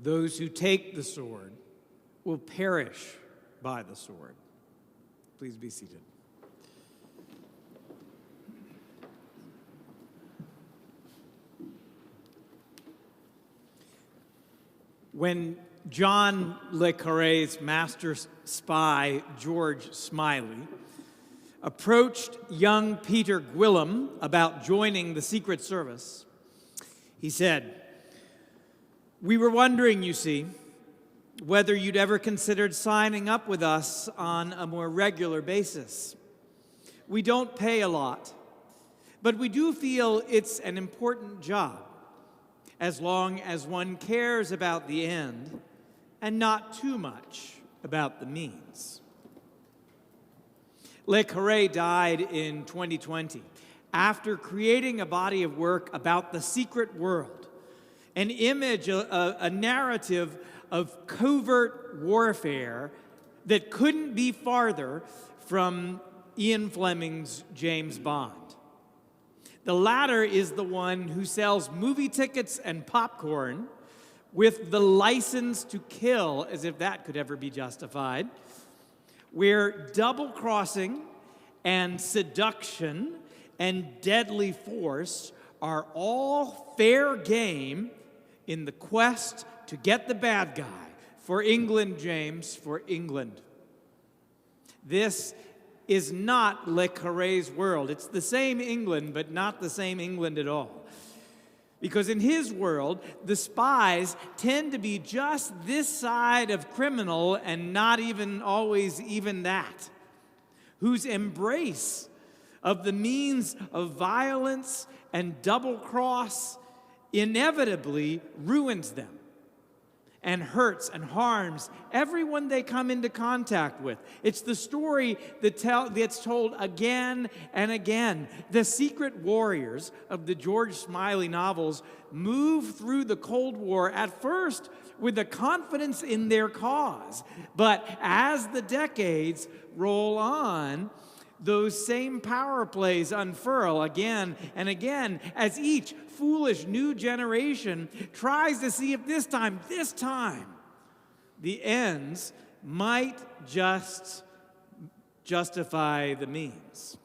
Those who take the sword will perish by the sword. Please be seated. When John le Carré's master spy, George Smiley, approached young Peter Gwilym about joining the Secret Service, he said, "We were wondering, you see, whether you'd ever considered signing up with us on a more regular basis. We don't pay a lot, but we do feel it's an important job, as long as one cares about the end and not too much about the means." Le Carré died in 2020 after creating a body of work about the secret world, an image, a narrative of covert warfare that couldn't be farther from Ian Fleming's James Bond. The latter is the one who sells movie tickets and popcorn with the license to kill, as if that could ever be justified, where double-crossing and seduction and deadly force are all fair game in the quest to get the bad guy. For England, James, for England. This is not Le Carré's world. It's the same England, but not the same England at all. Because in his world, the spies tend to be just this side of criminal and not even always even that, whose embrace of the means of violence and double-cross inevitably ruins them and hurts and harms everyone they come into contact with. It's the story that's told again and again. The secret warriors of the George Smiley novels move through the Cold War at first with a confidence in their cause. But as the decades roll on, those same power plays unfurl again and again as each foolish new generation tries to see if this time, the ends might just justify the means.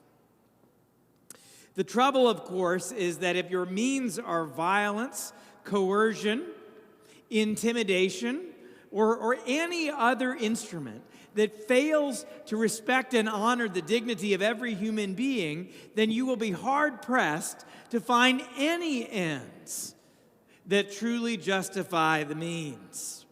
The trouble, of course, is that if your means are violence, coercion, intimidation, or any other instrument that fails to respect and honor the dignity of every human being, then you will be hard-pressed to find any ends that truly justify the means.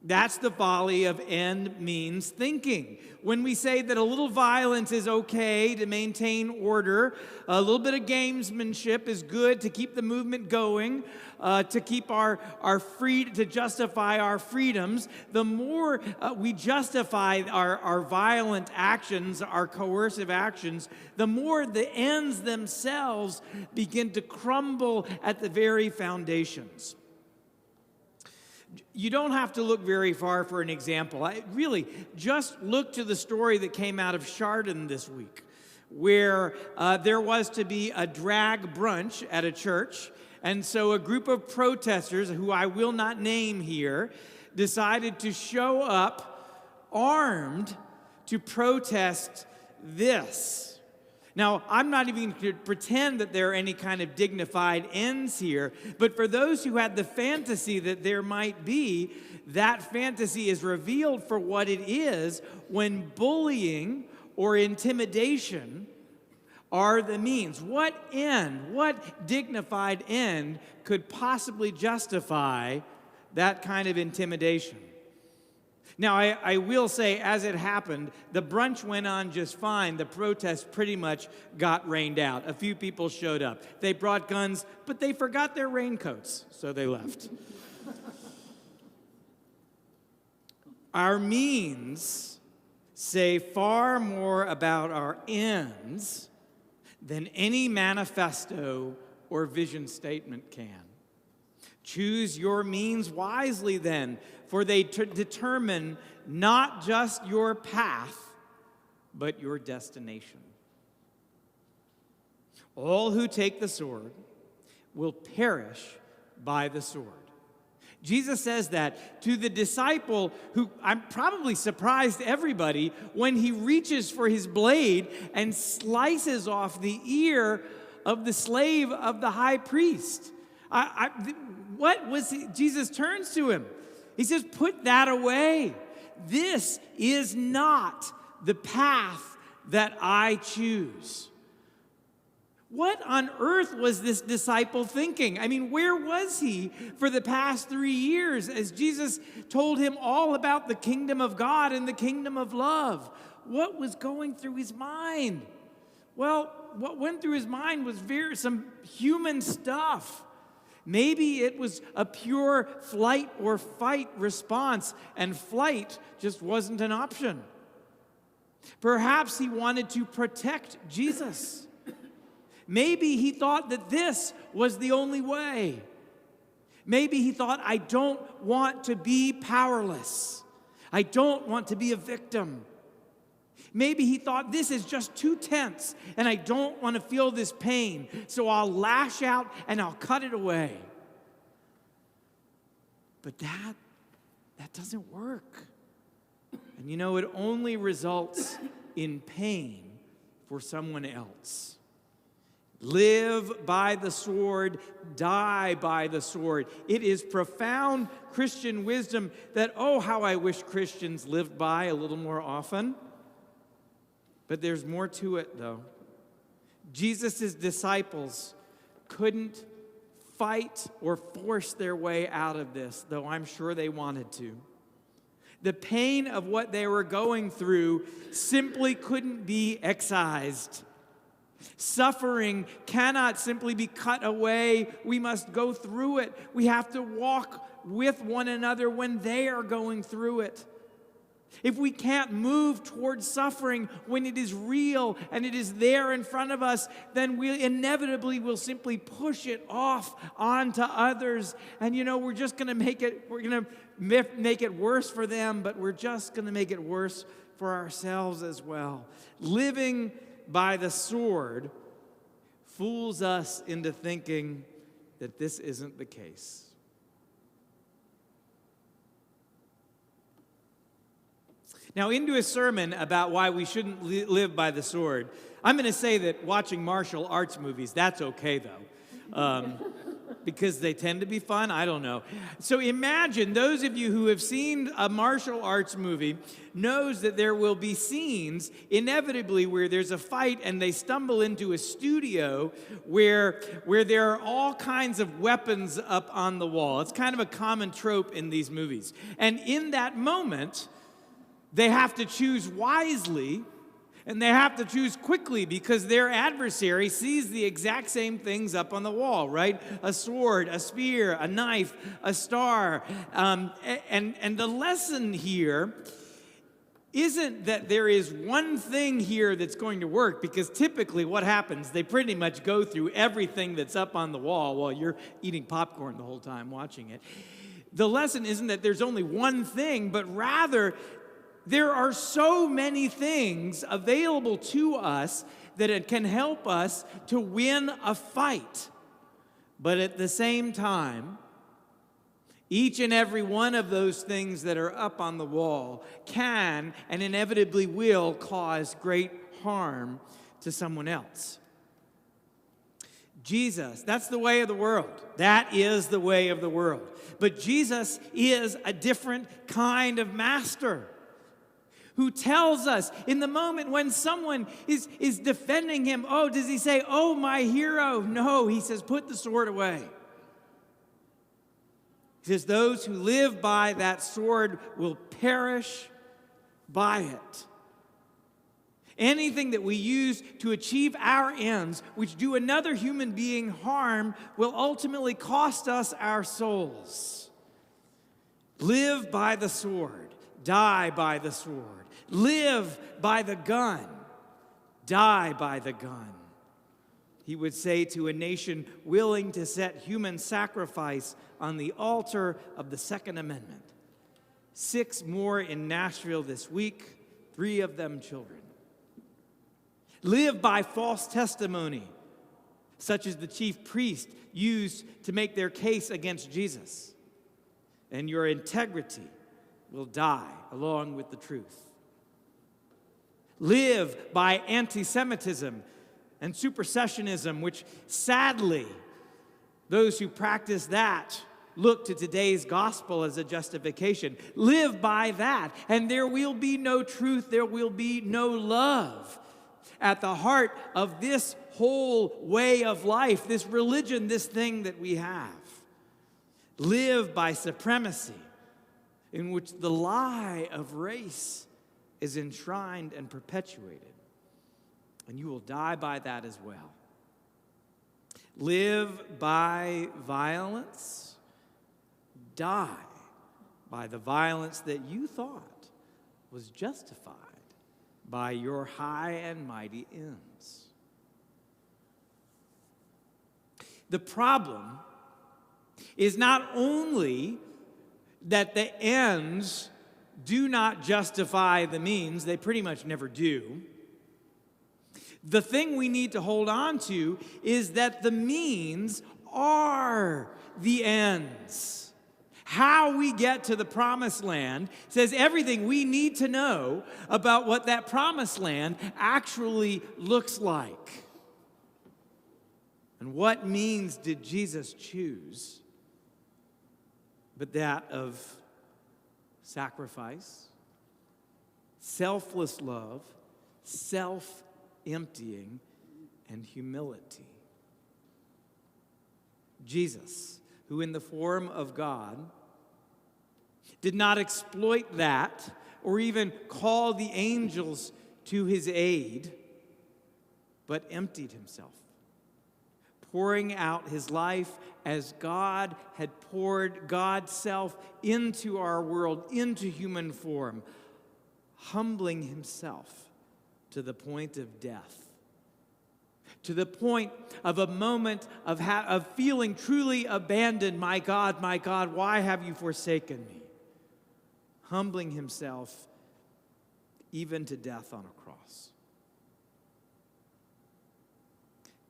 That's the folly of end-means thinking. When we say that a little violence is okay to maintain order, a little bit of gamesmanship is good to keep the movement going, to keep to justify our freedoms, the more we justify our violent actions, our coercive actions, the more the ends themselves begin to crumble at the very foundations. You don't have to look very far for an example. Really, just look to the story that came out of Chardon this week, where there was to be a drag brunch at a church, and so a group of protesters, who I will not name here, decided to show up armed to protest this. Now, I'm not even going to pretend that there are any kind of dignified ends here, but for those who had the fantasy that there might be, that fantasy is revealed for what it is when bullying or intimidation are the means. What end, what dignified end could possibly justify that kind of intimidation? Now, I will say, as it happened, the brunch went on just fine. The protest pretty much got rained out. A few people showed up. They brought guns, but they forgot their raincoats, so they left. Our means say far more about our ends than any manifesto or vision statement can. Choose your means wisely, then, for they determine not just your path, but your destination. All who take the sword will perish by the sword. Jesus says that to the disciple who, I'm probably surprised everybody, when he reaches for his blade and slices off the ear of the slave of the high priest. Jesus turns to him. He says, put that away. This is not the path that I choose. What on earth was this disciple thinking? I mean, where was he for the past 3 years as Jesus told him all about the kingdom of God and the kingdom of love? What was going through his mind? Well, what went through his mind was some human stuff. Maybe it was a pure flight or fight response, and flight just wasn't an option. Perhaps he wanted to protect Jesus. Maybe he thought that this was the only way. Maybe he thought, I don't want to be powerless. I don't want to be a victim. Maybe he thought, this is just too tense, and I don't want to feel this pain, so I'll lash out and I'll cut it away. But that doesn't work. And you know, it only results in pain for someone else. Live by the sword, die by the sword. It is profound Christian wisdom that, oh, how I wish Christians lived by a little more often. But there's more to it, though. Jesus' disciples couldn't fight or force their way out of this, though I'm sure they wanted to. The pain of what they were going through simply couldn't be excised. Suffering cannot simply be cut away. We must go through it. We have to walk with one another when they are going through it. If we can't move towards suffering when it is real and it is there in front of us, then we inevitably will simply push it off onto others. And you know, we're going to make it worse for them, but we're just going to make it worse for ourselves as well. Living by the sword fools us into thinking that this isn't the case. Now, into a sermon about why we shouldn't live by the sword, I'm going to say that watching martial arts movies, that's okay, though. Because they tend to be fun? I don't know. So imagine, those of you who have seen a martial arts movie knows that there will be scenes, inevitably, where there's a fight and they stumble into a studio where there are all kinds of weapons up on the wall. It's kind of a common trope in these movies. And in that moment, they have to choose wisely, and they have to choose quickly because their adversary sees the exact same things up on the wall, right? A sword, a spear, a knife, a star. And the lesson here isn't that there is one thing here that's going to work, because typically what happens, they pretty much go through everything that's up on the wall while you're eating popcorn the whole time watching it. The lesson isn't that there's only one thing, but rather there are so many things available to us that it can help us to win a fight. But at the same time, each and every one of those things that are up on the wall can and inevitably will cause great harm to someone else. Jesus, that's the way of the world. That is the way of the world. But Jesus is a different kind of master, who tells us in the moment when someone is defending him, oh, does he say, oh, my hero? No, he says, put the sword away. He says, those who live by that sword will perish by it. Anything that we use to achieve our ends, which do another human being harm, will ultimately cost us our souls. Live by the sword, die by the sword. Live by the gun, die by the gun. He would say to a nation willing to set human sacrifice on the altar of the Second Amendment. 6 more in Nashville this week, 3 of them children. Live by false testimony, such as the chief priest used to make their case against Jesus. and your integrity will die along with the truth. Live by anti-Semitism and supersessionism, which sadly, those who practice that look to today's gospel as a justification. Live by that, and there will be no truth, there will be no love at the heart of this whole way of life, this religion, this thing that we have. Live by supremacy, in which the lie of race is enshrined and perpetuated, and you will die by that as well. Live by violence, die by the violence that you thought was justified by your high and mighty ends. The problem is not only that the ends do not justify the means, they pretty much never do. The thing we need to hold on to is that the means are the ends. How we get to the promised land says everything we need to know about what that promised land actually looks like. And what means did Jesus choose but that of sacrifice, selfless love, self-emptying, and humility? Jesus, who in the form of God did not exploit that or even call the angels to his aid, but emptied himself, pouring out his life as God had poured God's self into our world, into human form, humbling himself to the point of death, to the point of a moment of feeling truly abandoned. My God, why have you forsaken me? Humbling himself even to death on a cross.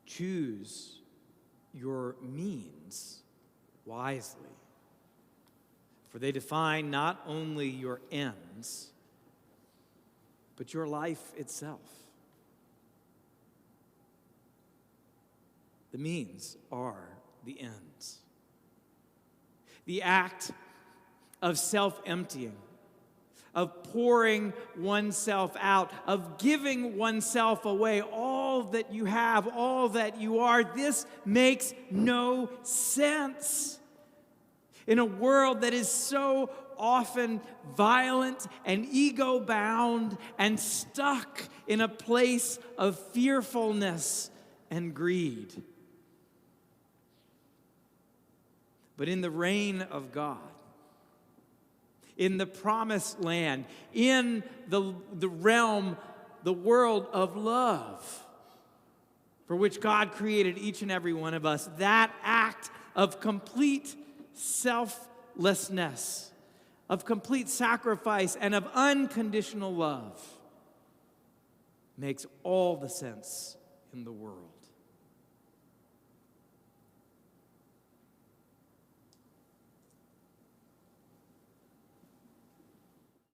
Choose your means wisely, for they define not only your ends, but your life itself. The means are the ends. The act of self-emptying, of pouring oneself out, of giving oneself away, all that you have, all that you are, this makes no sense in a world that is so often violent and ego-bound and stuck in a place of fearfulness and greed. But in the reign of God, in the promised land, in the realm, the world of love, for which God created each and every one of us, that act of complete selflessness, of complete sacrifice, and of unconditional love makes all the sense in the world.